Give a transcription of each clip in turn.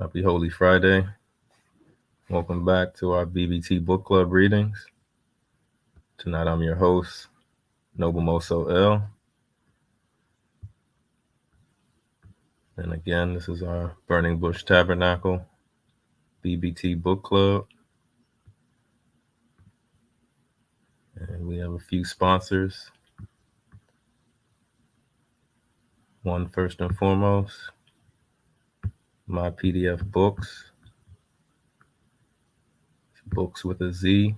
Happy Holy Friday. Welcome back to our BBT Book Club readings. Tonight I'm your host, Nobumoso L. And again, this is our Burning Bush Tabernacle BBT Book Club. And we have a few sponsors. One, first and foremost, My PDF Books. Books with a Z.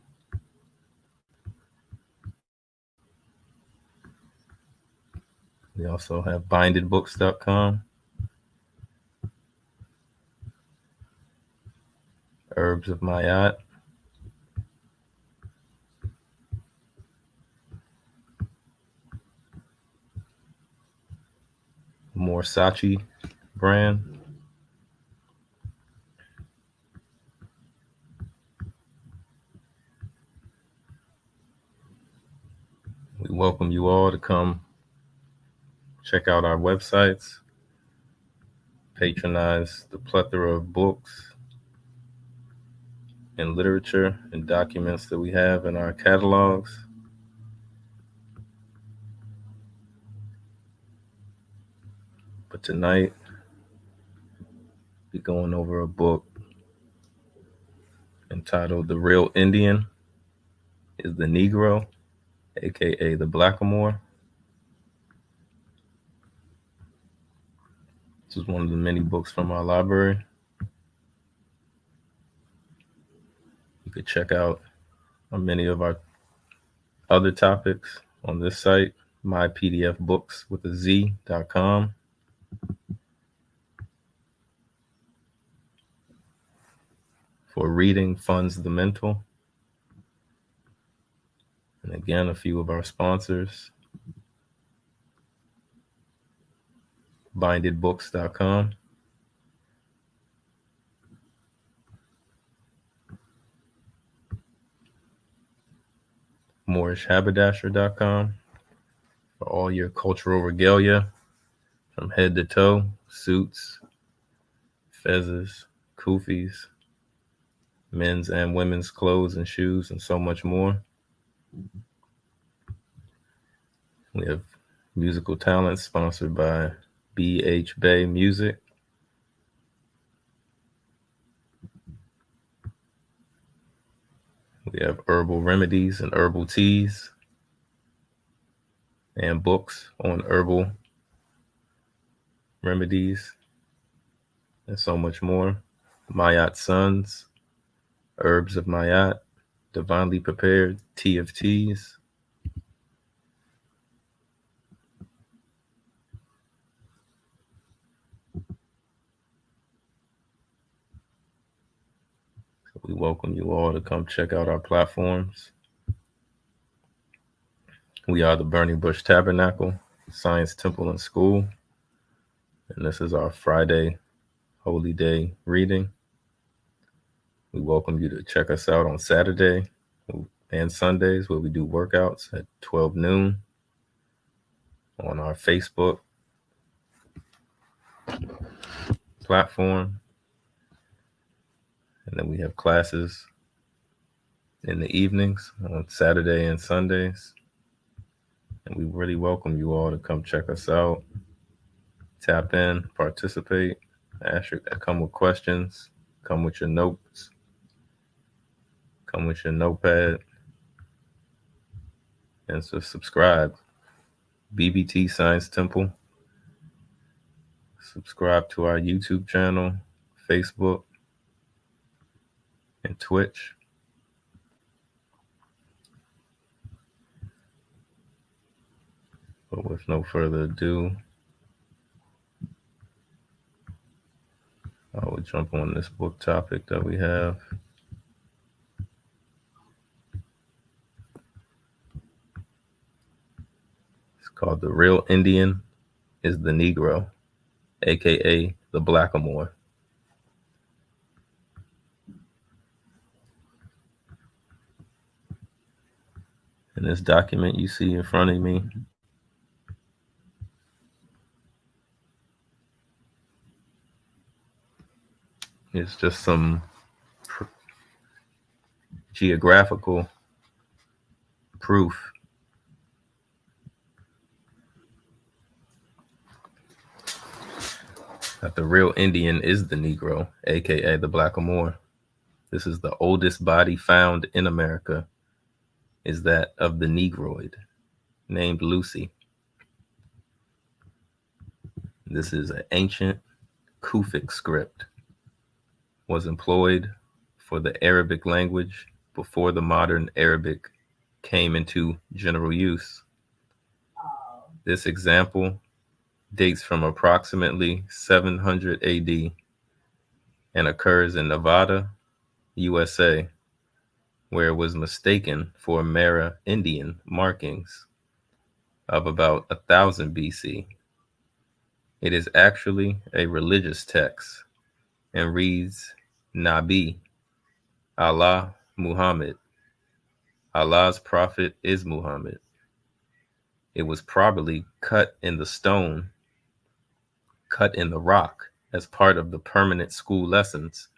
We also have bindedbooks.com. Herbs of Mayat. Sachi brand. We welcome you all to come check out our websites, patronize the plethora of books and literature and documents that we have in our catalogs. But tonight, we're going over a book entitled The Real Indian is the Negro, aka the Blackamoor. This is one of the many books from our library. You could check out many of our other topics on this site, mypdfbooks.com. For reading funds the mental. And again, a few of our sponsors, bindedbooks.com, moorishhaberdasher.com for all your cultural regalia from head to toe, suits, fezzes, kufis, men's and women's clothes and shoes, and so much more. We have musical talent sponsored by BH Bay Music. We have herbal remedies and herbal teas and books on herbal remedies and so much more. Mayat Sons, Herbs of Mayat, Divinely Prepared Tea of Teas. We welcome you all to come check out our platforms. We are the Burning Bush Tabernacle, Science Temple and School. And this is our Friday Holy Day reading. We welcome you to check us out on Saturday and Sundays where we do workouts at 12 noon on our Facebook platform. And then we have classes in the evenings on Saturday and Sundays. And we really welcome you all to come check us out, tap in, participate, come with questions, come with your notes, come with your notepad, and so subscribe. BBT Science Temple. Subscribe to our YouTube channel, Facebook, and Twitch. But with no further ado, I will jump on this book topic that we have. It's called The Real Indian is the Negro, aka the Blackamoor. In this document you see in front of me, It's just some geographical proof that the real Indian is the Negro, aka the Blackamoor. This is the oldest body found in America, is that of the Negroid, named Lucy. This is an ancient Kufic script, was employed for the Arabic language before the modern Arabic came into general use. This example dates from approximately 700 AD and occurs in Nevada, USA, where it was mistaken for Mara Indian markings of about 1000 BC. It is actually a religious text and reads Nabi, Allah, Muhammad. Allah's prophet is Muhammad. It was probably cut in the stone, cut in the rock as part of the permanent school lessons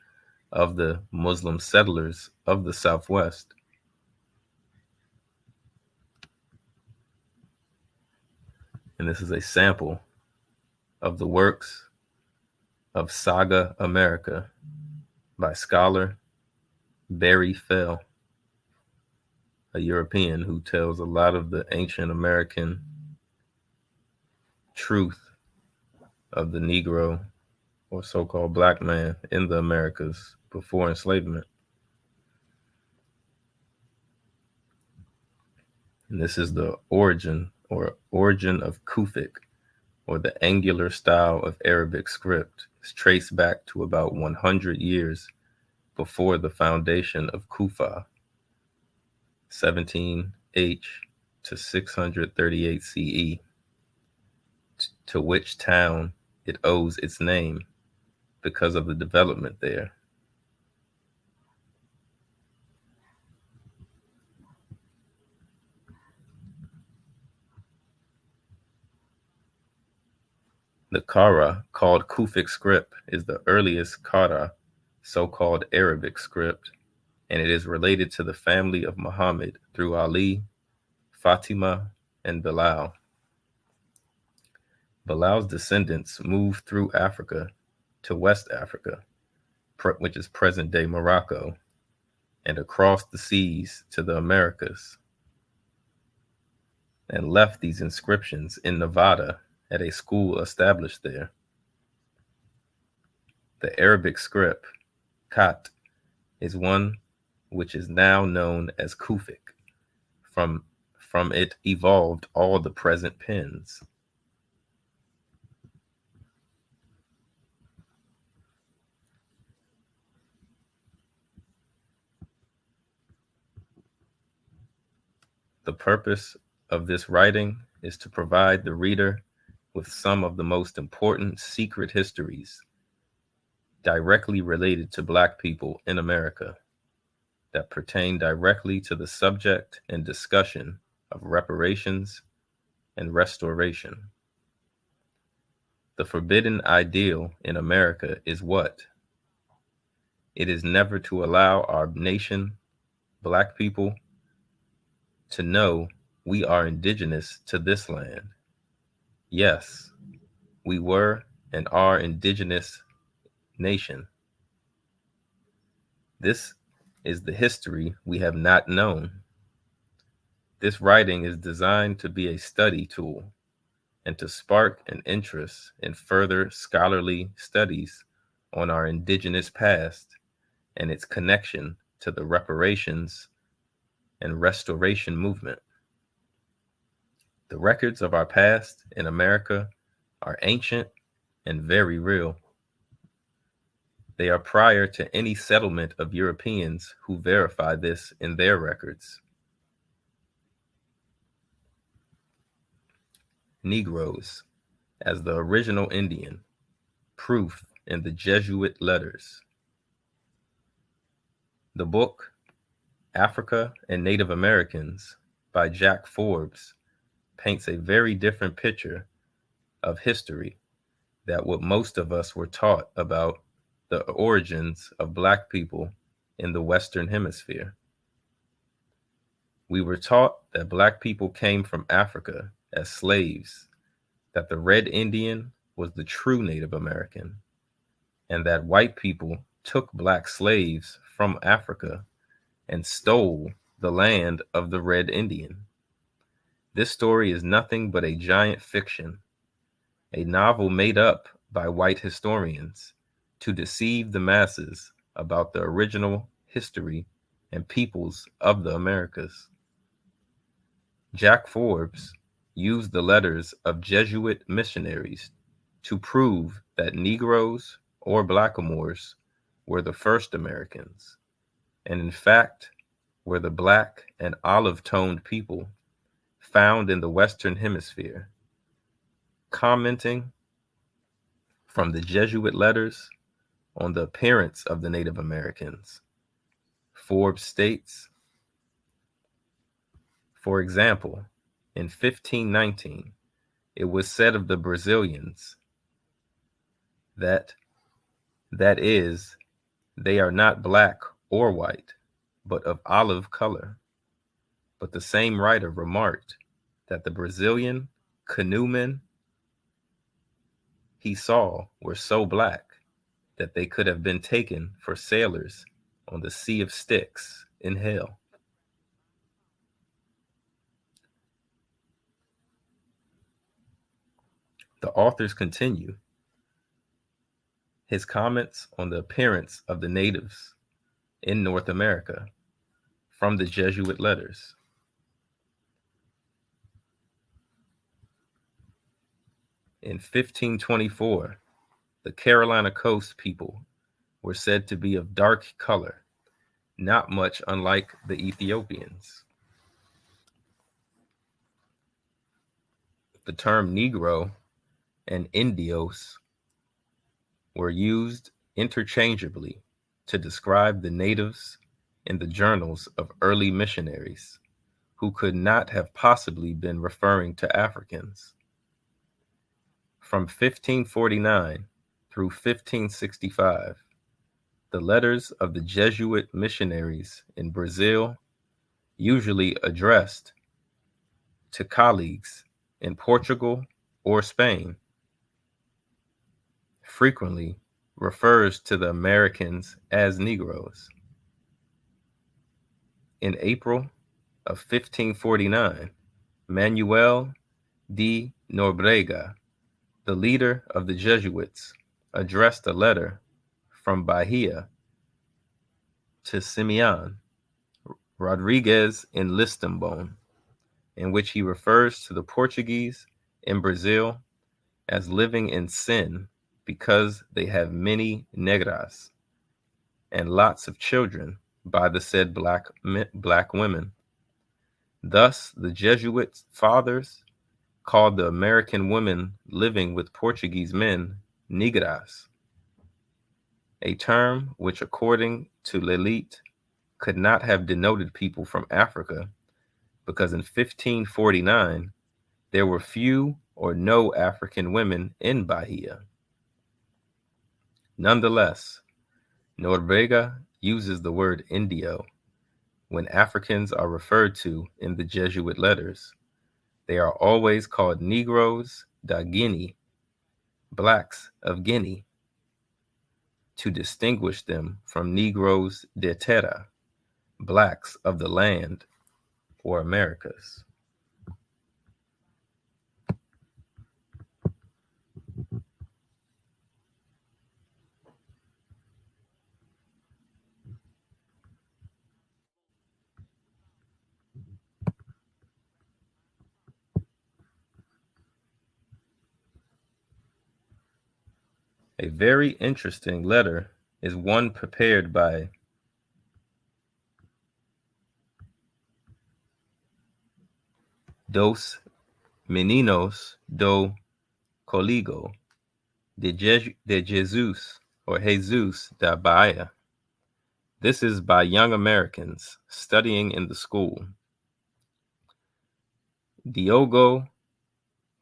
of the Muslim settlers of the Southwest. And this is a sample of the works of Saga America by scholar Barry Fell, a European who tells a lot of the ancient American truth of the Negro or so-called black man in the Americas before enslavement. And this is the origin of Kufic, or the angular style of Arabic script. Is traced back to about 100 years before the foundation of Kufa, 17H to 638 CE, to which town it owes its name because of the development there. The Qara, called Kufic script, is the earliest Qara, so-called Arabic script, and it is related to the family of Muhammad through Ali, Fatima, and Bilal. Bilal's descendants moved through Africa to West Africa, which is present-day Morocco, and across the seas to the Americas, and left these inscriptions in Nevada at a school established there. The Arabic script, Khat, is one which is now known as Kufic. From it evolved all the present pens. The purpose of this writing is to provide the reader with some of the most important secret histories directly related to Black people in America that pertain directly to the subject and discussion of reparations and restoration. The forbidden ideal in America is what? It is never to allow our nation, Black people, to know we are indigenous to this land. Yes, we were and are indigenous nation. This is the history we have not known. This writing is designed to be a study tool and to spark an interest in further scholarly studies on our indigenous past and its connection to the reparations and restoration movement. The records of our past in America are ancient and very real. They are prior to any settlement of Europeans who verify this in their records. Negroes, as the original Indian, proof in the Jesuit letters. The book, Africa and Native Americans by Jack Forbes, paints a very different picture of history than what most of us were taught about the origins of Black people in the Western Hemisphere. We were taught that Black people came from Africa as slaves, that the Red Indian was the true Native American, and that white people took Black slaves from Africa and stole the land of the Red Indian. This story is nothing but a giant fiction, a novel made up by white historians to deceive the masses about the original history and peoples of the Americas. Jack Forbes used the letters of Jesuit missionaries to prove that Negroes or Blackamoors were the first Americans, and in fact were the black and olive-toned people found in the Western Hemisphere. Commenting from the Jesuit letters on the appearance of the Native Americans, Forbes states, for example, in 1519, it was said of the Brazilians that is, they are not black or white, but of olive color. But the same writer remarked that the Brazilian canoemen he saw were so black that they could have been taken for sailors on the Sea of Styx in hell. The authors continue his comments on the appearance of the natives in North America from the Jesuit letters. In 1524, the Carolina Coast people were said to be of dark color, not much unlike the Ethiopians. The term Negro and Indios were used interchangeably to describe the natives in the journals of early missionaries, who could not have possibly been referring to Africans. From 1549 through 1565, the letters of the Jesuit missionaries in Brazil, usually addressed to colleagues in Portugal or Spain, frequently refers to the Americans as Negroes. In April of 1549, Manuel de Nobrega, the leader of the Jesuits, addressed a letter from Bahia to Simeon Rodrigues in Lisbon, in which he refers to the Portuguese in Brazil as living in sin because they have many negras and lots of children by the said black women. Thus, the Jesuit fathers called the American women living with Portuguese men negras, a term which, according to Lelite, could not have denoted people from Africa, because in 1549 there were few or no African women in Bahia. Nonetheless, Norbega uses the word Indio when Africans are referred to in the Jesuit letters. They are always called Negros da Guinea, blacks of Guinea, to distinguish them from Negros de Terra, blacks of the land or Americas. A very interesting letter is one prepared by Dos Meninos do Coligo de Jesus or Jesus da Bahia. This is by young Americans studying in the school. Diogo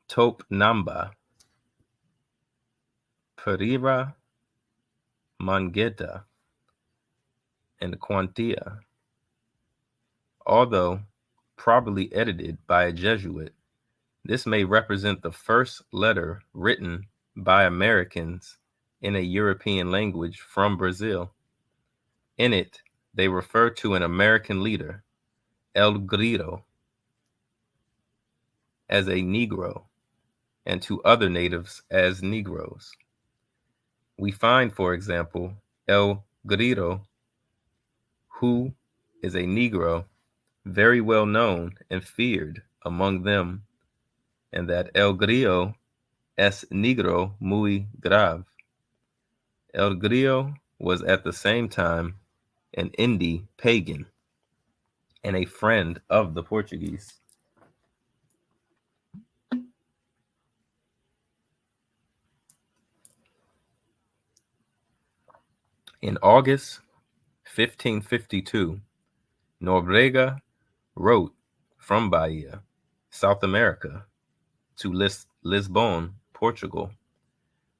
Tope Namba, Pereira Mangeta, and Quantia. Although probably edited by a Jesuit, this may represent the first letter written by Americans in a European language from Brazil. In it, they refer to an American leader, El Grito, as a Negro, and to other natives as Negroes. We find, for example, El Grito, who is a Negro, very well known and feared among them, and that El Grillo es negro muy grave. El Grillo was at the same time an Indi pagan and a friend of the Portuguese. In August 1552, Nobrega wrote from Bahia, South America, to Lisbon, Portugal,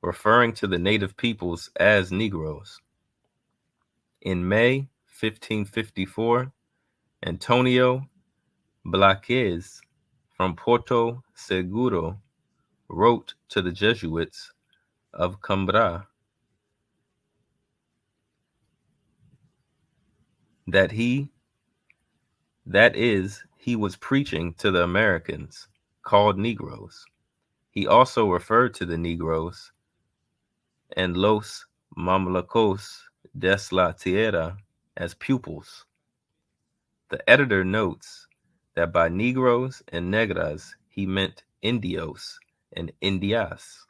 referring to the native peoples as Negroes. In May 1554, Antonio Blaques from Porto Seguro wrote to the Jesuits of Coimbra that he was preaching to the Americans, called Negroes. He also referred to the Negroes and Los Mamlacos des la Tierra as pupils. The editor notes that by Negroes and Negras he meant Indios and Indias.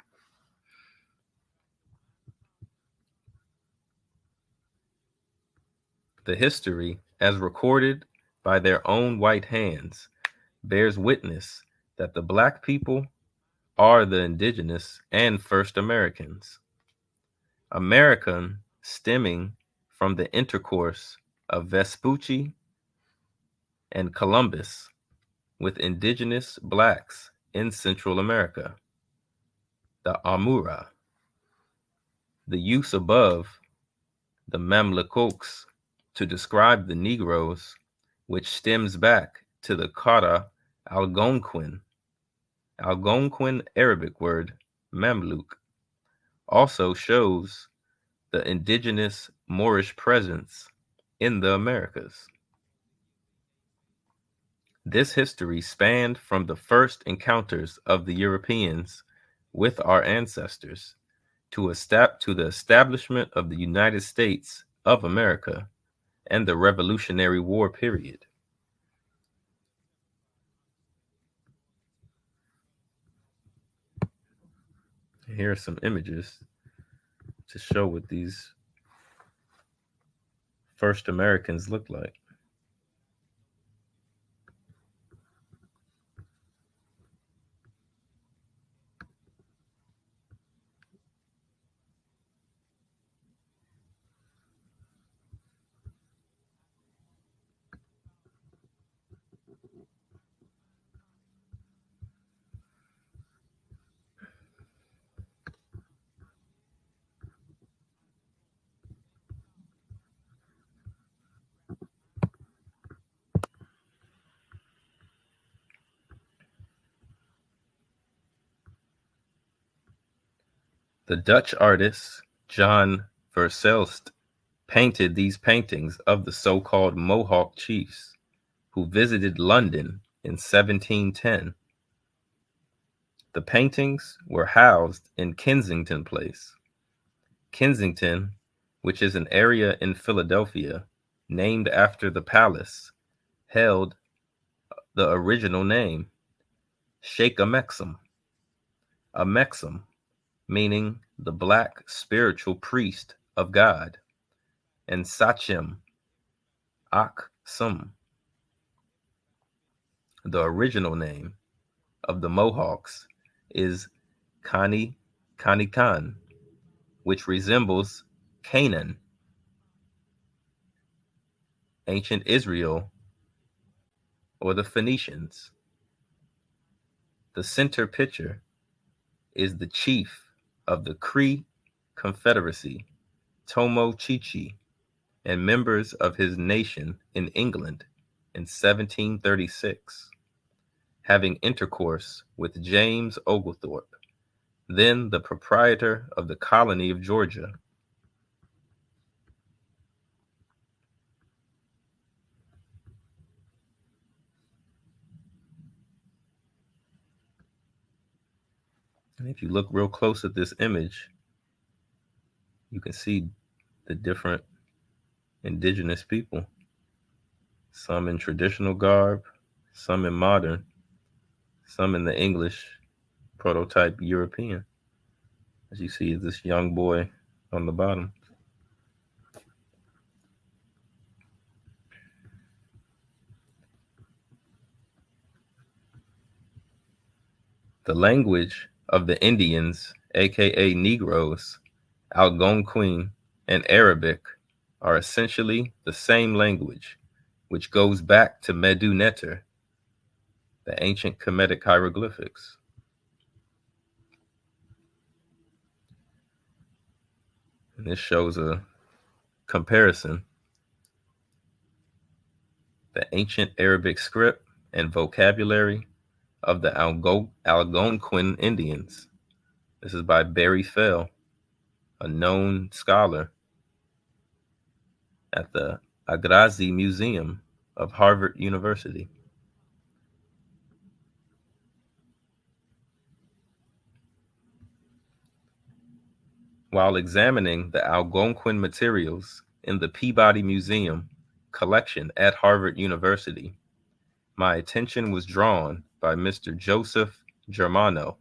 The history, as recorded by their own white hands, bears witness that the black people are the indigenous and first Americans. American stemming from the intercourse of Vespucci and Columbus with indigenous blacks in Central America, the Amura. The use above, the Mamlukoks, to describe the Negroes, which stems back to the Kara Algonquin Arabic word Mamluk, also shows the indigenous Moorish presence in the Americas. This history spanned from the first encounters of the Europeans with our ancestors to the establishment of the United States of America and the Revolutionary War period. Here are some images to show what these first Americans looked like. The Dutch artist John Verhelst painted these paintings of the so-called Mohawk chiefs who visited London in 1710. The paintings were housed in Kensington Place. Kensington, which is an area in Philadelphia named after the palace, held the original name, Sheikh Amexem, meaning the black spiritual priest of God, and Sachem, Aksum, the original name of the Mohawks, is Kanikan, which resembles Canaan, ancient Israel, or the Phoenicians. The center picture is the chief of the Cree Confederacy, Tomo Chichi, and members of his nation in England in 1736, having intercourse with James Oglethorpe, then the proprietor of the colony of Georgia. And if you look real close at this image, you can see the different indigenous people, some in traditional garb, some in modern, some in the English prototype European. As you see, this young boy on the bottom. The language of the Indians, aka Negroes, Algonquin, and Arabic are essentially the same language, which goes back to Medu Neter, the ancient Kemetic hieroglyphics. And this shows a comparison. The ancient Arabic script and vocabulary of the Algonquin Indians. This is by Barry Fell, a known scholar at the Agrazi Museum of Harvard University. While examining the Algonquin materials in the Peabody Museum collection at Harvard University, my attention was drawn by Mr. Joseph Germano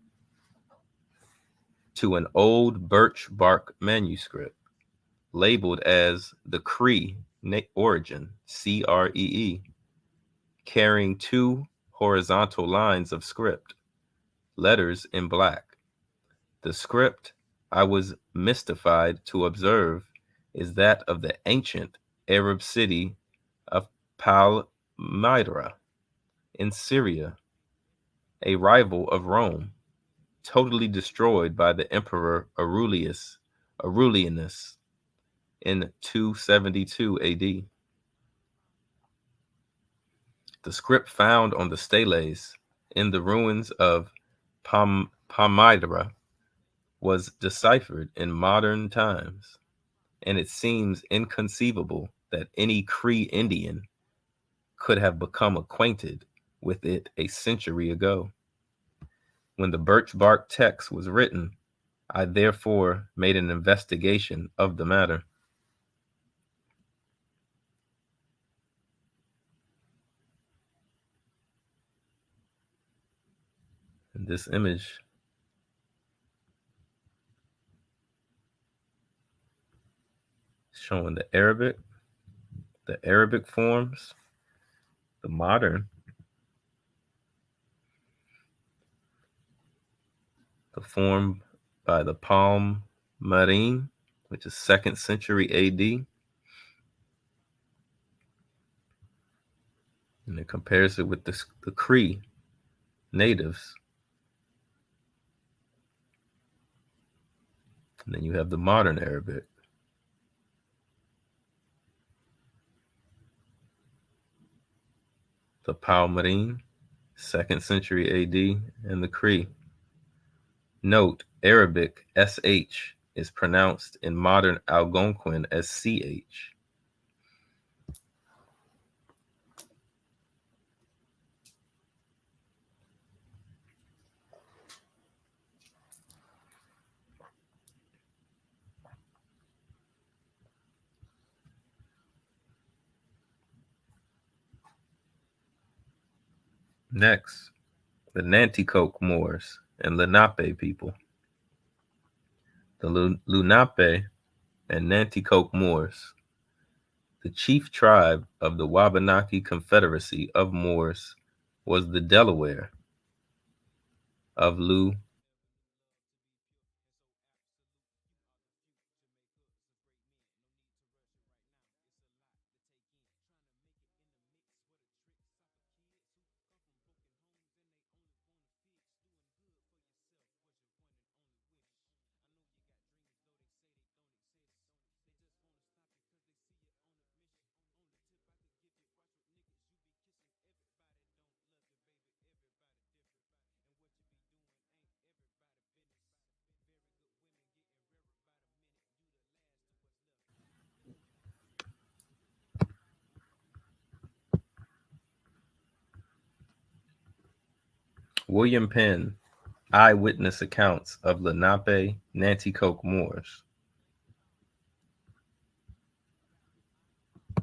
to an old birch bark manuscript labeled as the Cree origin, CREE, carrying two horizontal lines of script, letters in black. The script I was mystified to observe is that of the ancient Arab city of Palmyra in Syria, a rival of Rome, totally destroyed by the Emperor Aurelianus in 272 AD. The script found on the steles in the ruins of Palmyra was deciphered in modern times, and it seems inconceivable that any Cree Indian could have become acquainted with it a century ago. When the birch bark text was written, I therefore made an investigation of the matter. And this image showing the Arabic forms, the modern, the form by the Palm Marine, which is 2nd century AD, and it compares it with the Cree natives. And then you have the modern Arabic. The Palmyrene, 2nd century AD, and the Cree. Note, Arabic SH is pronounced in modern Algonquin as CH. Next, the Nanticoke Moors and Lenape people. The Lenape and Nanticoke Moors, the chief tribe of the Wabanaki Confederacy of Moors, was the Delaware of William Penn, eyewitness accounts of Lenape Nanticoke Moors.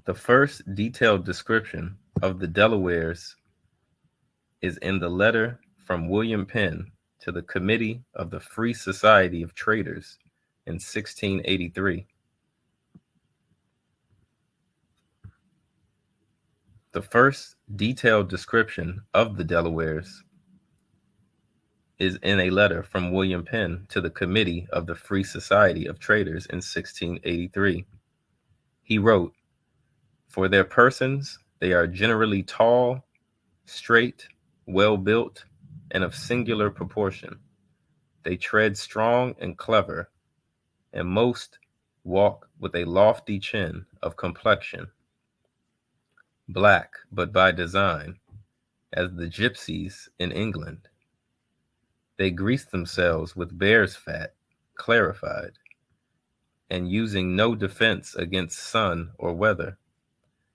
The first detailed description of the Delawares is in the letter from William Penn to the Committee of the Free Society of Traders in 1683. The first detailed description of the Delawares is in a letter from William Penn to the Committee of the Free Society of Traders in 1683. He wrote, "For their persons, they are generally tall, straight, well-built, and of singular proportion. They tread strong and clever, and most walk with a lofty chin of complexion, black, but by design, as the gypsies in England. They grease themselves with bear's fat, clarified, and using no defense against sun or weather.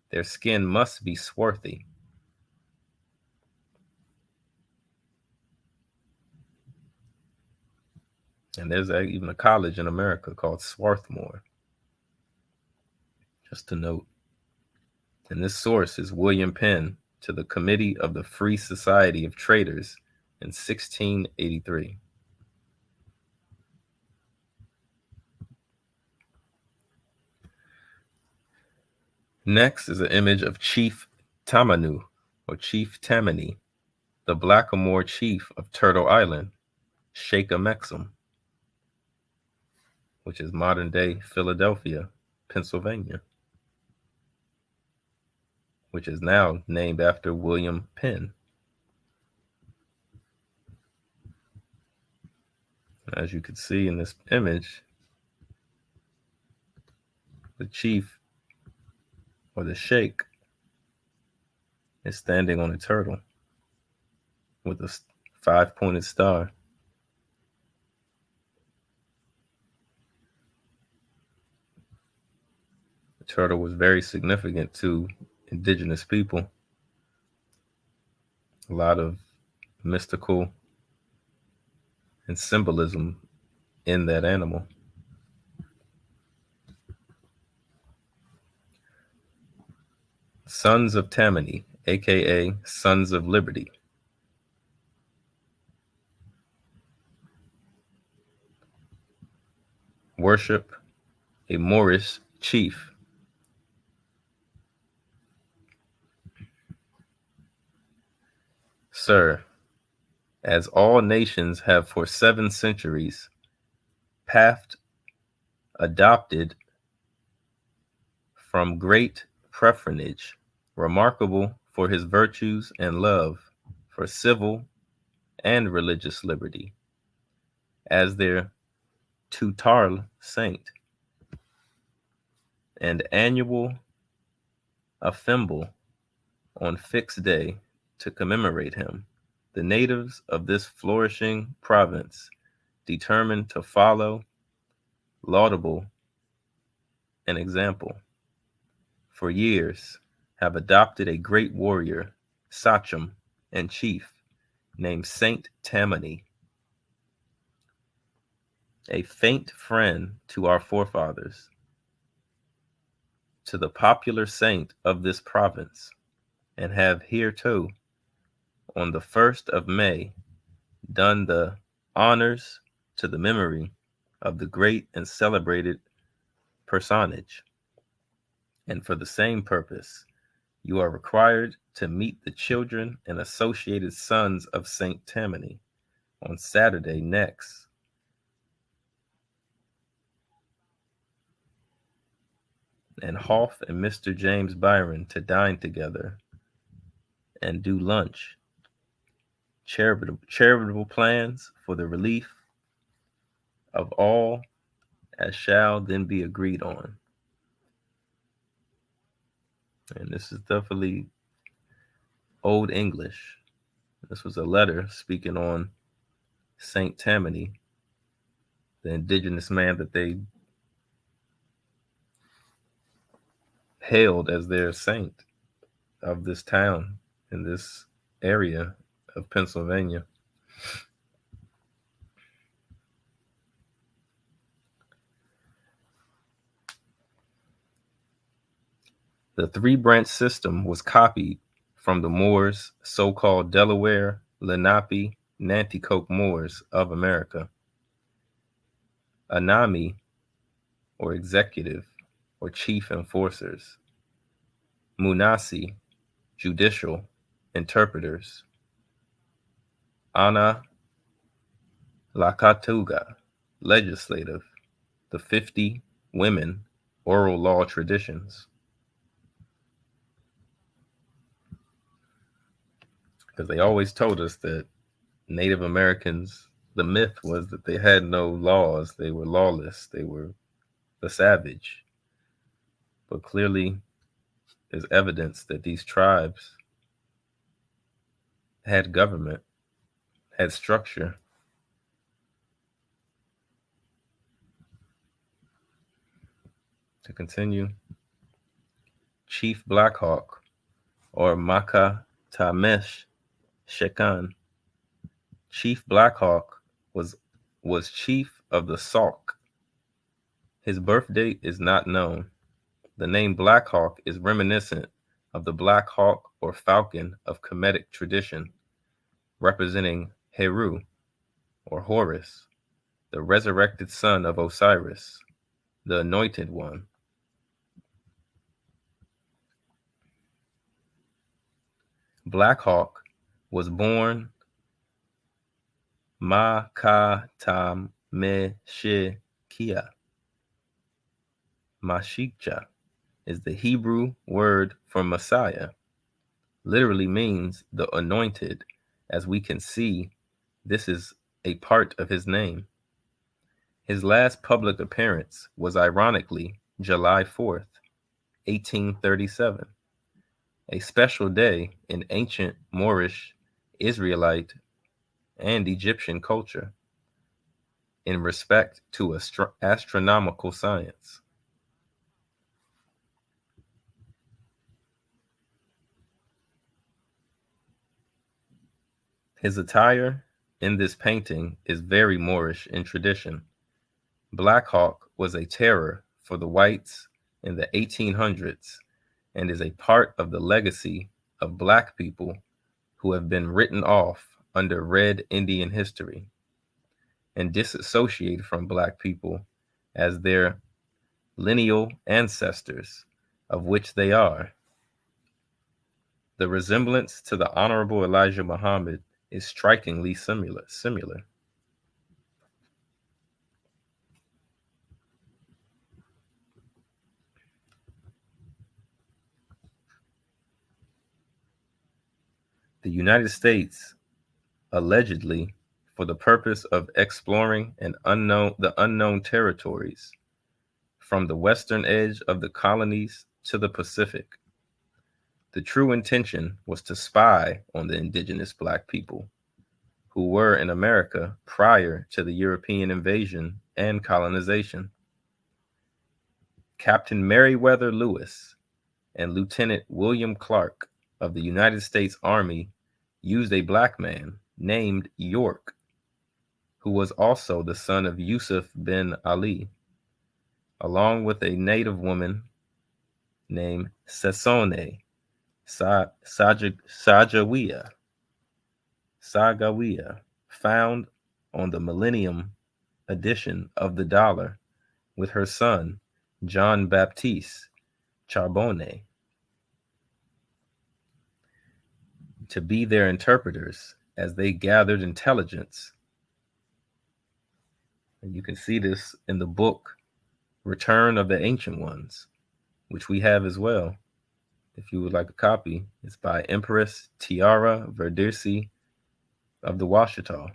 Their skin must be swarthy. And there's even a college in America called Swarthmore, just to note. And this source is William Penn to the Committee of the Free Society of Traders in 1683. Next is an image of Chief Tamanu, or Chief Tammany, the Blackamoor chief of Turtle Island, Sheikh Amexem, which is modern-day Philadelphia, Pennsylvania, which is now named after William Penn. As you can see in this image, the chief, or the sheikh, is standing on a turtle with a 5-pointed star. The turtle was very significant to indigenous people. A lot of mystical and symbolism in that animal. Sons of Tammany, aka Sons of Liberty. Worship a Moorish chief. Sir, as all nations have for 7 centuries pathed, adopted from great preferenage, remarkable for his virtues and love for civil and religious liberty, as their tutarle saint, and annual affimble on fixed day to commemorate him, the natives of this flourishing province, determined to follow laudable an example, for years have adopted a great warrior, sachem, and chief named Saint Tammany, a faint friend to our forefathers, to the popular saint of this province, and have hereto, on the 1st of May, done the honors to the memory of the great and celebrated personage. And for the same purpose, you are required to meet the children and associated sons of Saint Tammany on Saturday next. And Hoff and Mr. James Byron to dine together and do lunch. Charitable plans for the relief of all as shall then be agreed on. And this is definitely Old English. This was a letter speaking on Saint Tammany, the indigenous man that they hailed as their saint of this town in this area of Pennsylvania. The three-branch system was copied from the Moors, so-called Delaware, Lenape, Nanticoke Moors of America. Anami, or executive, or chief enforcers. Munasi, judicial, interpreters. Ana Lakatuga, legislative, the 50 women oral law traditions. Because they always told us that Native Americans, the myth was that they had no laws, they were lawless, they were the savage. But clearly, there's evidence that these tribes had government, had structure. To continue, Chief Blackhawk, or Maka Tamesh Shekan. Chief Blackhawk was chief of the Sauk. His birth date is not known. The name Blackhawk is reminiscent of the Black Hawk or falcon of Kemetic tradition, representing Heru, or Horus, the resurrected son of Osiris, the anointed one. Blackhawk was born Mashikcha. Mashikcha is the Hebrew word for Messiah. Literally means the anointed. As we can see, this is a part of his name. His last public appearance was ironically July 4th, 1837, a special day in ancient Moorish, Israelite, and Egyptian culture in respect to astronomical science. His attire in this painting is very Moorish in tradition. Blackhawk was a terror for the whites in the 1800s and is a part of the legacy of Black people who have been written off under Red Indian history and disassociated from Black people as their lineal ancestors, of which they are. The resemblance to the Honorable Elijah Muhammad is strikingly similar. The United States, allegedly for the purpose of exploring the unknown territories from the western edge of the colonies to the Pacific. The true intention was to spy on the indigenous Black people who were in America prior to the European invasion and colonization. Captain Meriwether Lewis and Lieutenant William Clark of the United States Army used a Black man named York, who was also the son of Yusuf bin Ali, along with a native woman named Sasone Sagawiya, found on the Millennium edition of the dollar with her son, John Baptiste Charbonnet, to be their interpreters as they gathered intelligence. And you can see this in the book Return of the Ancient Ones, which we have as well. If you would like a copy, it's by Empress Tiara Verdersi of the Washita.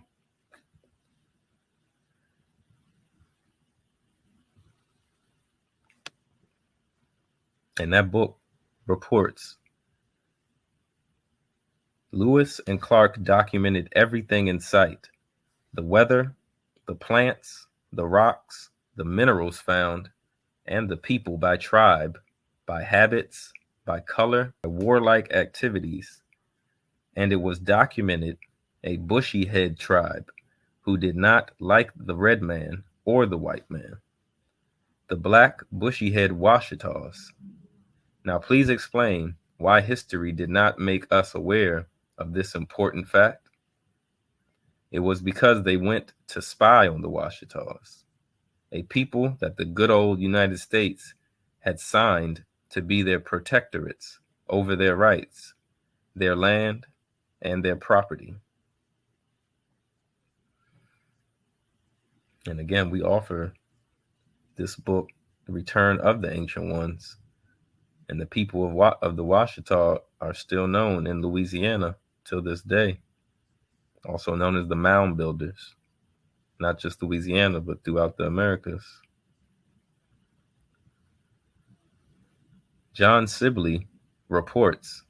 And that book reports Lewis and Clark documented everything in sight: the weather, the plants, the rocks, the minerals found, and the people by tribe, by habits, by color, by warlike activities. And it was documented a bushy head tribe who did not like the red man or the white man. The black bushy head Washitas. Now please explain why history did not make us aware of this important fact. It was because they went to spy on the Washitas, a people that the good old United States had signed to be their protectorates over their rights, their land, and their property. And again, we offer this book, The Return of the Ancient Ones, and the people of the Washita are still known in Louisiana till this day, also known as the Mound Builders, not just Louisiana, but throughout the Americas. John Sibley reports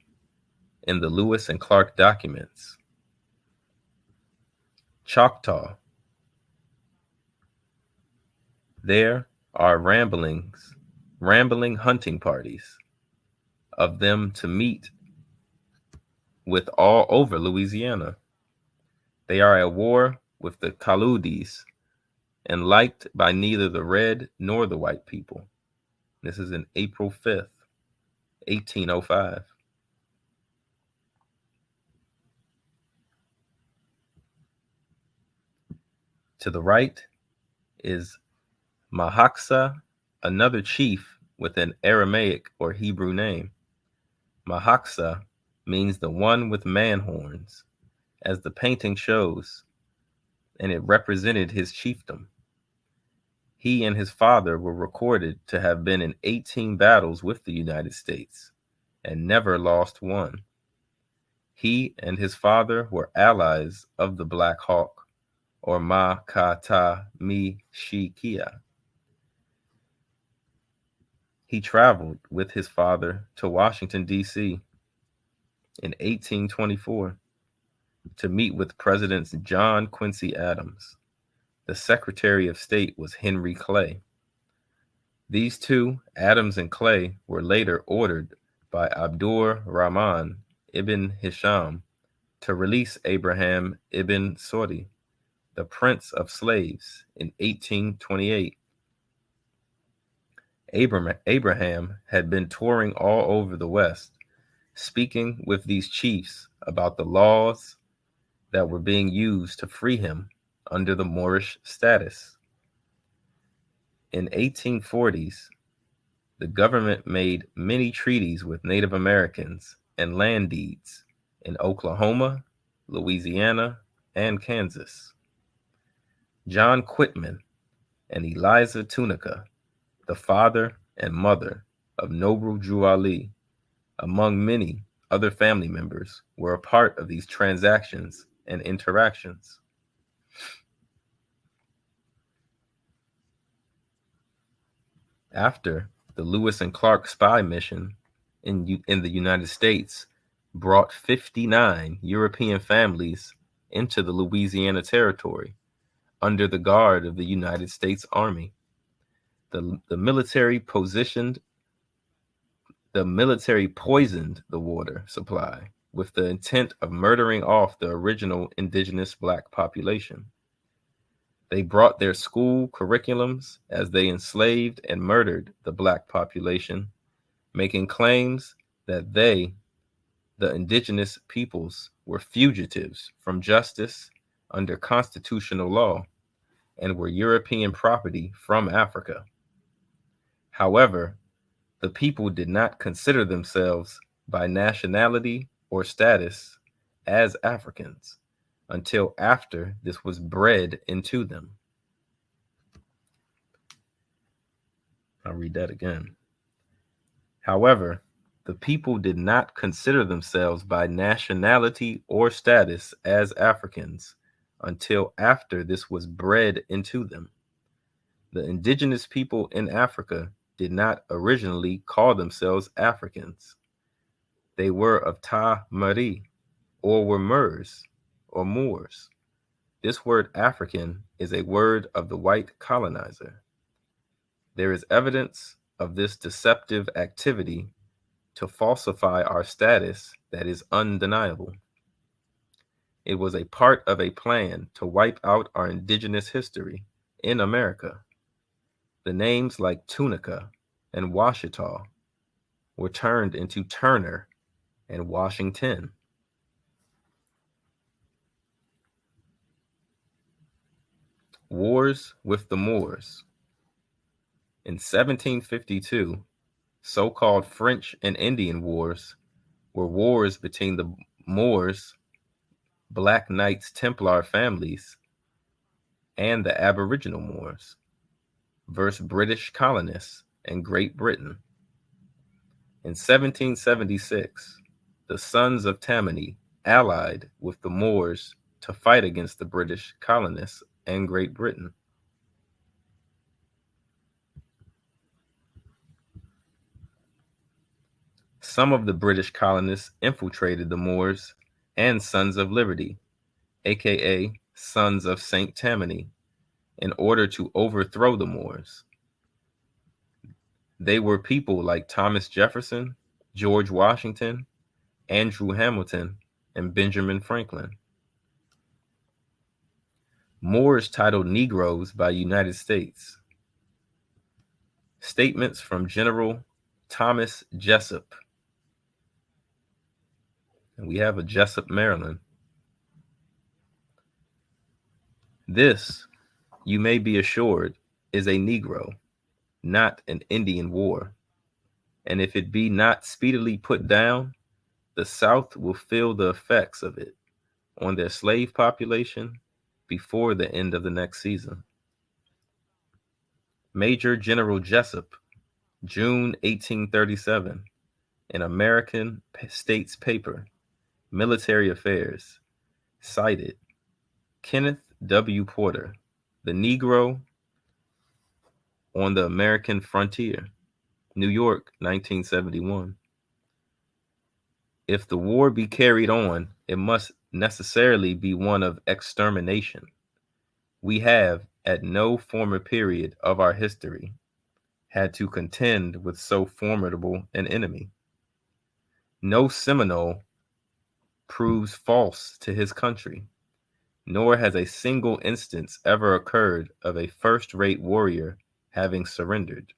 in the Lewis and Clark documents, Choctaw, there are rambling hunting parties of them to meet with all over Louisiana. They are at war with the Kaludis and liked by neither the red nor the white people. This is in April 5th, 1805. To the right is Mahaksa, another chief with an Aramaic or Hebrew name. Mahaksa means the one with man horns, as the painting shows, and it represented his chiefdom. He and his father were recorded to have been in 18 battles with the United States and never lost one. He and his father were allies of the Black Hawk, or Ma-ka-ta-mi-shi-kia. He traveled with his father to Washington, D.C. in 1824 to meet with Presidents John Quincy Adams. The Secretary of State was Henry Clay. These two, Adams and Clay, were later ordered by Abdur Rahman ibn Hisham to release Abraham ibn Saudi, the Prince of Slaves, in 1828. Abraham had been touring all over the West, speaking with these chiefs about the laws that were being used to free him under the Moorish status. In 1840s, the government made many treaties with Native Americans and land deeds in Oklahoma, Louisiana, and Kansas. John Quitman and Eliza Tunica, the father and mother of Noble Drew Ali, among many other family members, were a part of these transactions and interactions. After the Lewis and Clark spy mission in the United States brought 59 European families into the Louisiana Territory under the guard of the United States Army. The military poisoned the water supply with the intent of murdering off the original indigenous Black population. They brought their school curriculums as they enslaved and murdered the Black population, making claims that they, the indigenous peoples, were fugitives from justice under constitutional law and were European property from Africa. However, the people did not consider themselves by nationality or status as Africans until after this was bred into them. I'll read that again. However, the people did not consider themselves by nationality or status as Africans until after this was bred into them. The indigenous people in Africa did not originally call themselves Africans. They were of Ta-Mari, or were Moors, or Moors. This word African is a word of the white colonizer. There is evidence of this deceptive activity to falsify our status that is undeniable. It was a part of a plan to wipe out our indigenous history in America. The names like Tunica and Washita were turned into Turner and Washington. Wars with the Moors. In 1752, so-called French and Indian Wars were wars between the Moors, Black Knights Templar families, and the Aboriginal Moors versus British colonists in Great Britain. In 1776, the Sons of Tammany allied with the Moors to fight against the British colonists and Great Britain. Some of the British colonists infiltrated the Moors and Sons of Liberty, aka Sons of St. Tammany, in order to overthrow the Moors. They were people like Thomas Jefferson, George Washington, Andrew Hamilton, and Benjamin Franklin. Moors titled Negroes by United States. Statements from General Thomas Jessup. And we have a Jessup, Maryland. This, you may be assured, is a Negro, not an Indian war. And if it be not speedily put down, the South will feel the effects of it on their slave population before the end of the next season. Major General Jessup, June 1837, in American States Paper, Military Affairs, cited Kenneth W. Porter, the Negro on the American Frontier, New York, 1971. If the war be carried on, it must necessarily be one of extermination. We have, at no former period of our history, had to contend with so formidable an enemy. No Seminole proves false to his country, nor has a single instance ever occurred of a first-rate warrior having surrendered.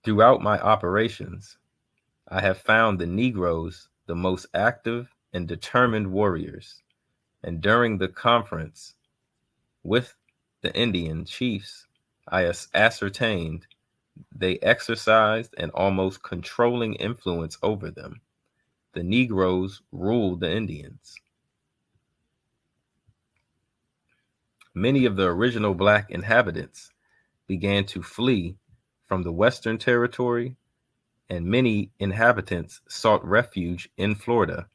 Throughout my operations, I have found the Negroes the most active and determined warriors, and during the conference with the Indian chiefs, I ascertained they exercised an almost controlling influence over them. The Negroes ruled the Indians. Many of the original Black inhabitants began to flee from the Western Territory, and many inhabitants sought refuge in Florida,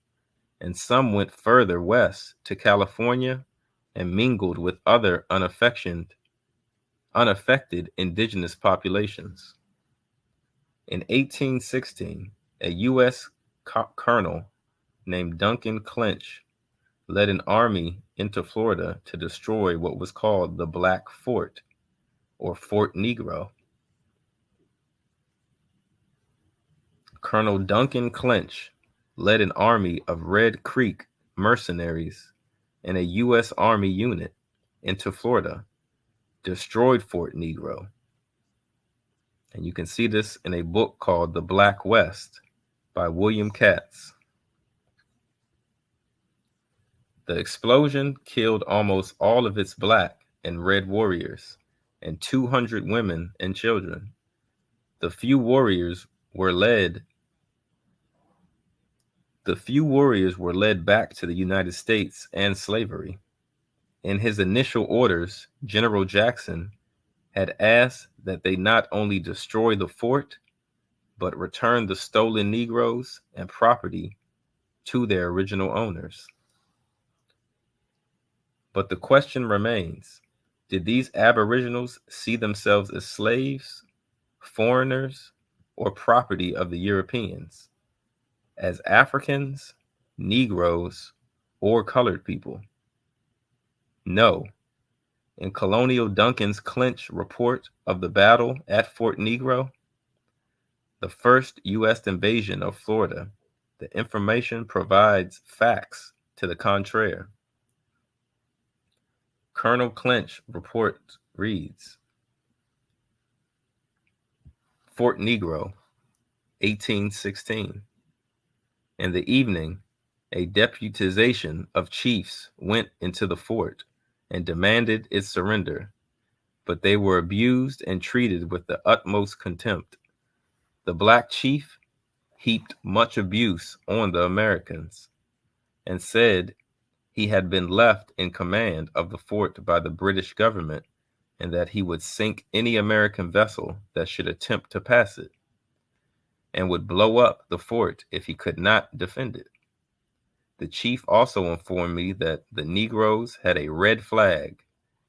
and some went further west to California and mingled with other unaffected indigenous populations. In 1816, a U.S. colonel named Duncan Clinch led an army into Florida to destroy what was called the Black Fort, or Fort Negro. Colonel Duncan Clinch led an army of Red Creek mercenaries and a U.S. Army unit into Florida, destroyed Fort Negro. And you can see this in a book called The Black West by William Katz. The explosion killed almost all of its Black and Red warriors and 200 women and children. The few warriors were led back to the United States and slavery. In his initial orders, General Jackson had asked that they not only destroy the fort, but return the stolen Negroes and property to their original owners. But the question remains, did these aboriginals see themselves as slaves, foreigners, or property of the Europeans, as Africans, Negroes, or colored people? No. In Colonel Duncan's Clinch report of the battle at Fort Negro, the first U.S. invasion of Florida, The information provides facts to the contrary. Colonel Clinch report reads, Fort Negro, 1816. In the evening, a deputization of chiefs went into the fort and demanded its surrender, but they were abused and treated with the utmost contempt. The black chief heaped much abuse on the Americans and said he had been left in command of the fort by the British government and that he would sink any American vessel that should attempt to pass it and would blow up the fort if he could not defend it. The chief also informed me that the Negroes had a red flag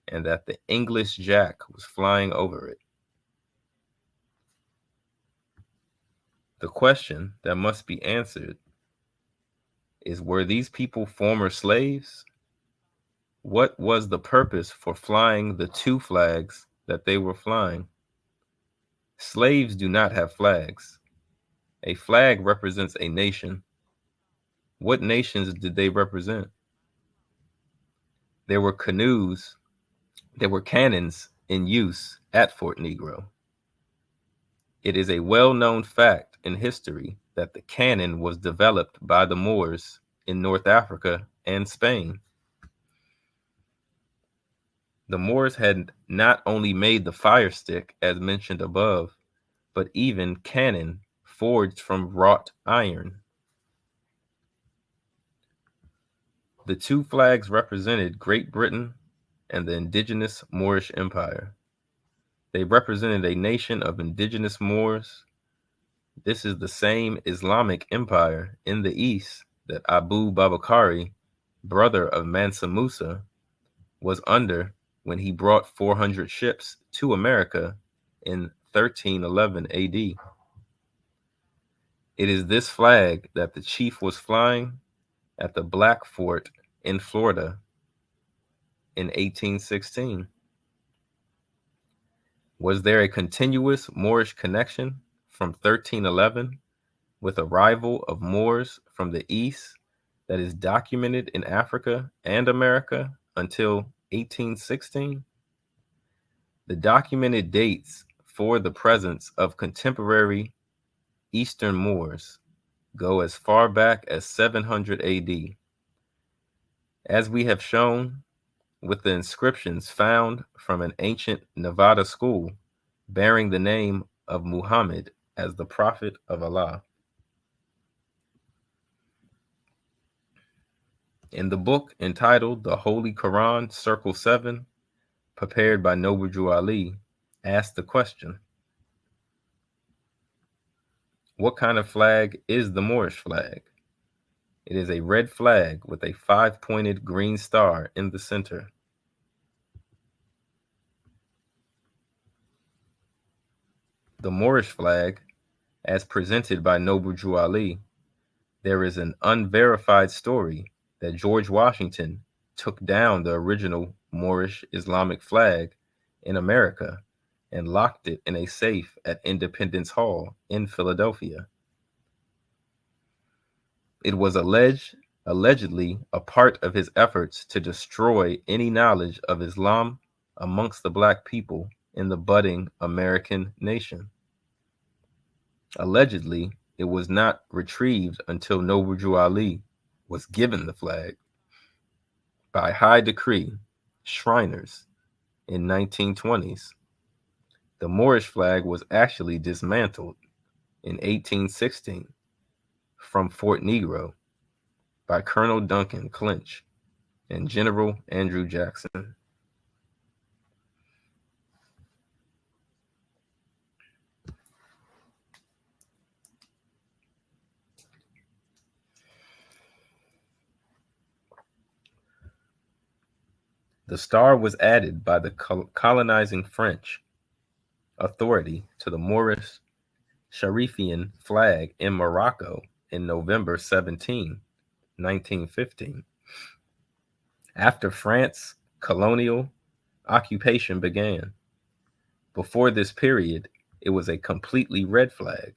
and that the English Jack was flying over it. The question that must be answered is, were these people former slaves? What was the purpose for flying the two flags that they were flying? Slaves do not have flags. A flag represents a nation. What nations did they represent? There were cannons in use at Fort Negro. It is a well-known fact in history that the cannon was developed by the Moors in North Africa and Spain. The Moors had not only made the fire stick, as mentioned above, but even cannon forged from wrought iron. The two flags represented Great Britain and the indigenous Moorish Empire. They represented a nation of indigenous Moors. This is the same Islamic empire in the east that Abu Bakr, brother of Mansa Musa, was under when he brought 400 ships to America in 1311 AD. It is this flag that the chief was flying at the Black Fort in Florida in 1816. Was there a continuous Moorish connection from 1311 with arrival of Moors from the east that is documented in Africa and America until 1816? The documented dates for the presence of contemporary Eastern Moors go as far back as 700 AD. As we have shown with the inscriptions found from an ancient Nevada school bearing the name of Muhammad as the prophet of Allah. In the book entitled The Holy Quran, Circle 7, prepared by Noble Ali, asked the question, what kind of flag is the Moorish flag? It is a red flag with a 5-pointed green star in the center. The Moorish flag, as presented by Noble Ali, there is an unverified story that George Washington took down the original Moorish Islamic flag in America and locked it in a safe at Independence Hall in Philadelphia. It was allegedly a part of his efforts to destroy any knowledge of Islam amongst the black people in the budding American nation. Allegedly, it was not retrieved until Noble Ali was given the flag by high decree Shriners in 1920s. The Moorish flag was actually dismantled in 1816 from Fort Negro by Colonel Duncan Clinch and General Andrew Jackson. The star was added by the colonizing French authority to the Moorish Sharifian flag in Morocco in November 17, 1915. After France's colonial occupation began. Before this period, it was a completely red flag.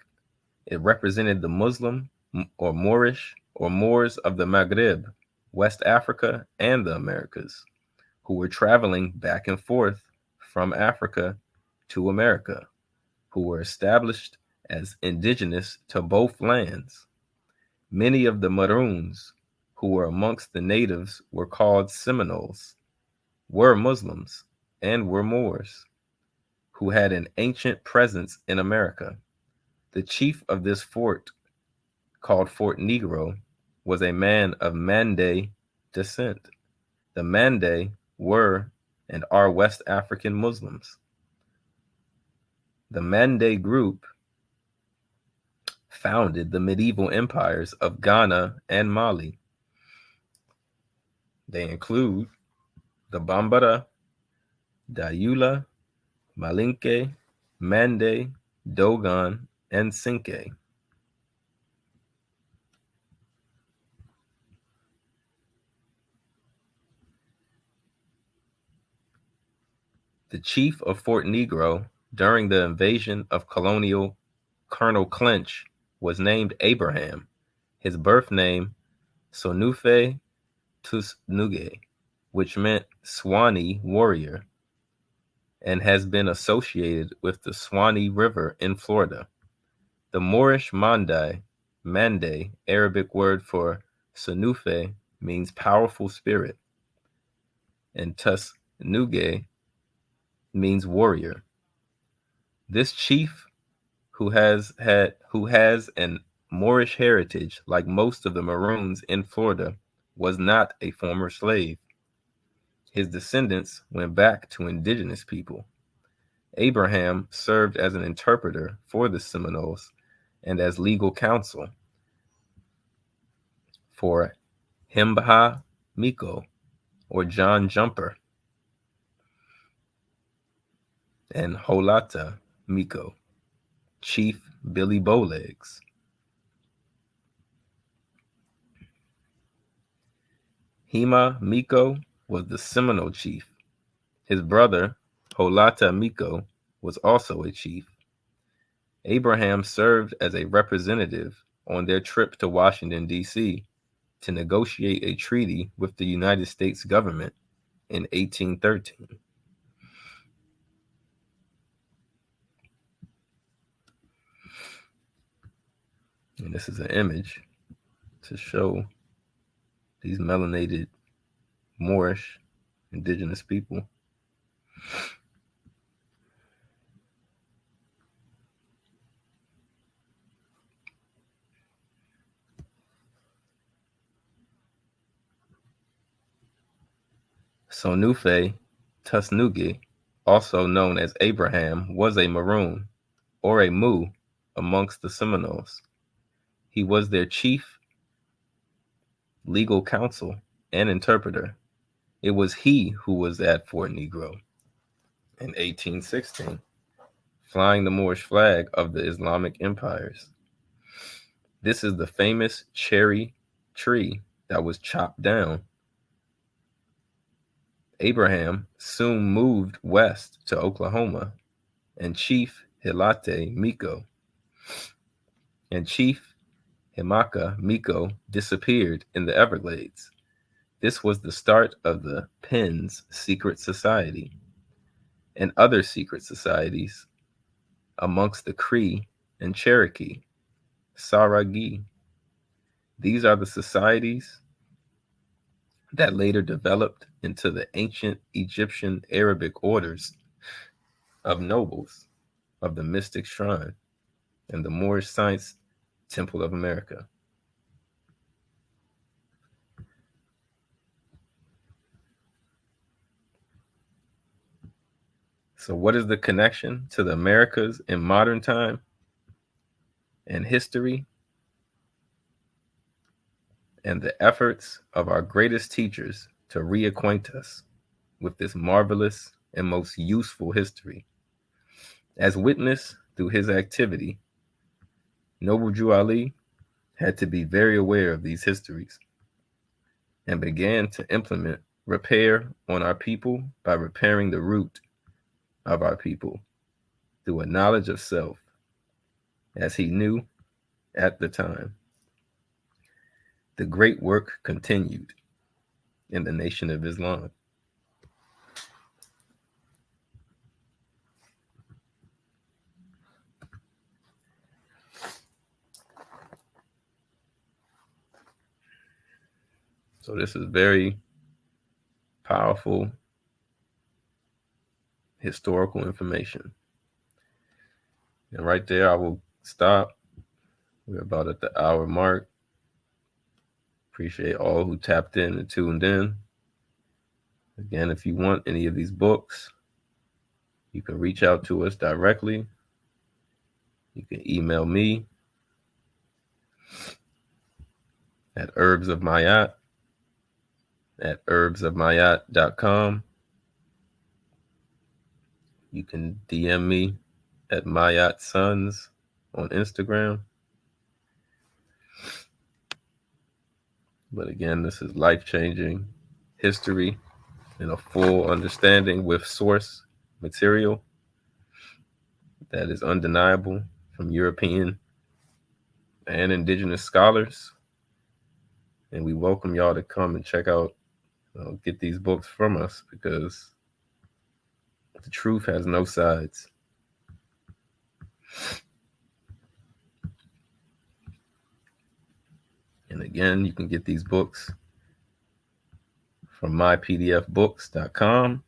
It represented the Muslim or Moorish or Moors of the Maghreb, West Africa, and the Americas, who were traveling back and forth from Africa to America, who were established as indigenous to both lands. Many of the Maroons, who were amongst the natives, were called Seminoles, were Muslims, and were Moors, who had an ancient presence in America. The chief of this fort, called Fort Negro, was a man of Mande descent. The Mande were and are West African Muslims. The Mande group founded the medieval empires of Ghana and Mali. They include the Bambara, Dayula, Malinke, Mande, Dogon, and Sinke. The chief of Fort Negro during the invasion of Colonel Clinch was named Abraham. His birth name, Sonufe Tusnuge, which meant Swanee warrior, and has been associated with the Swanee River in Florida. The Moorish Mande, Arabic word for Sonufe, means powerful spirit, and Tusnuge means warrior. This chief, who has an Moorish heritage like most of the Maroons in Florida, was not a former slave. His descendants went back to indigenous people. Abraham served as an interpreter for the Seminoles and as legal counsel for Himbaha Miko, or John Jumper, and Holata Miko, Chief Billy Bowlegs. Hima Miko was the Seminole chief. His brother, Holata Miko, was also a chief. Abraham served as a representative on their trip to Washington, D.C., to negotiate a treaty with the United States government in 1813. And this is an image to show these melanated Moorish indigenous people. Sonufe Tusnuge, also known as Abraham, was a Maroon, or a Mu, amongst the Seminoles. He was their chief legal counsel and interpreter. It was he who was at Fort Negro in 1816, flying the Moorish flag of the Islamic empires. This is the famous cherry tree that was chopped down. Abraham soon moved west to Oklahoma, and Chief Hilate Miko and Chief Himaka Miko disappeared in the Everglades. This was the start of the Penn's secret society and other secret societies amongst the Cree and Cherokee, Saragi. These are the societies that later developed into the ancient Egyptian Arabic orders of nobles of the Mystic Shrine and the Moorish Science Temple of America. So what is the connection to the Americas in modern time and history and the efforts of our greatest teachers to reacquaint us with this marvelous and most useful history? As witnessed through his activity, Noble Drew Ali had to be very aware of these histories and began to implement repair on our people by repairing the root of our people through a knowledge of self, as he knew at the time. The great work continued in the Nation of Islam. So this is very powerful historical information. And right there, I will stop. We're about at the hour mark. Appreciate all who tapped in and tuned in. Again, if you want any of these books, you can reach out to us directly. You can email me at herbsofmayat@herbsofmayat.com. You can DM me at Mayat Sons on Instagram. But again, this is life-changing history and a full understanding with source material that is undeniable from European and indigenous scholars. And we welcome y'all to come and check out, get these books from us, because the truth has no sides. And again, you can get these books from mypdfbooks.com.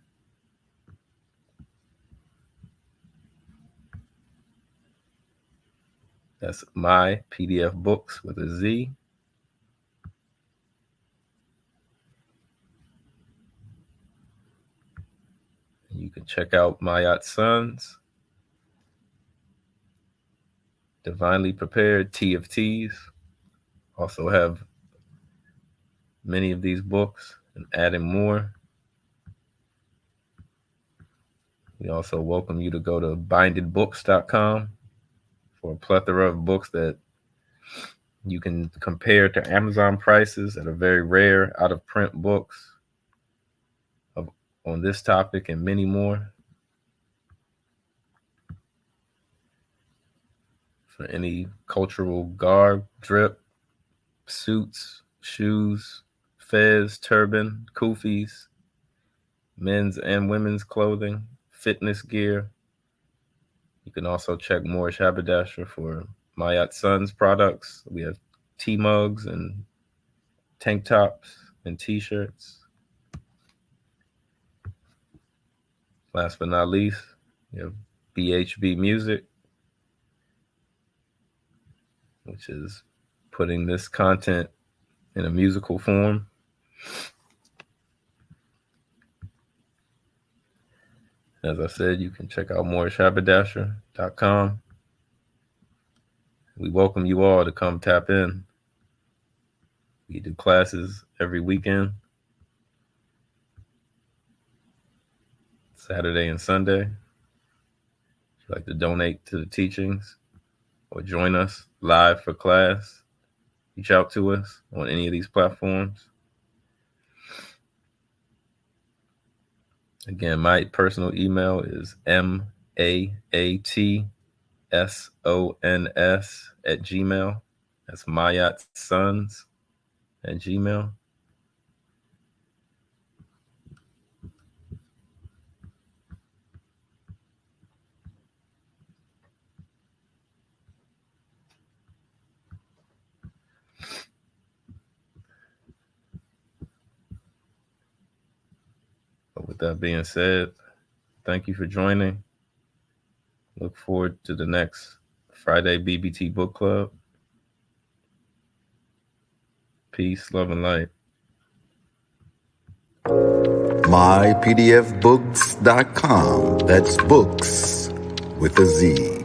That's My PDF Books with a Z. You can check out Mayat Sons, Divinely Prepared Tea of Teas. Also have many of these books and adding more. We also welcome you to go to bindedbooks.com for a plethora of books that you can compare to Amazon prices that are very rare out-of-print books on this topic and many more. For any cultural garb, drip, suits, shoes, fez, turban, kufis, men's and women's clothing, fitness gear. You can also check Moorish Haberdasher for Mayat Sons products. We have tea mugs and tank tops and t-shirts. Last but not least, you have BHB Music, which is putting this content in a musical form. As I said, you can check out MoorishHaberdasher.com. We welcome you all to come tap in. We do classes every weekend, Saturday and Sunday. If you'd like to donate to the teachings or join us live for class, reach out to us on any of these platforms. Again, my personal email is maatsons@gmail. That's mayatsons@gmail. But with that being said, thank you for joining. Look forward to the next Friday BBT Book Club. Peace, love, and light. mypdfbooks.com. That's books with a Z.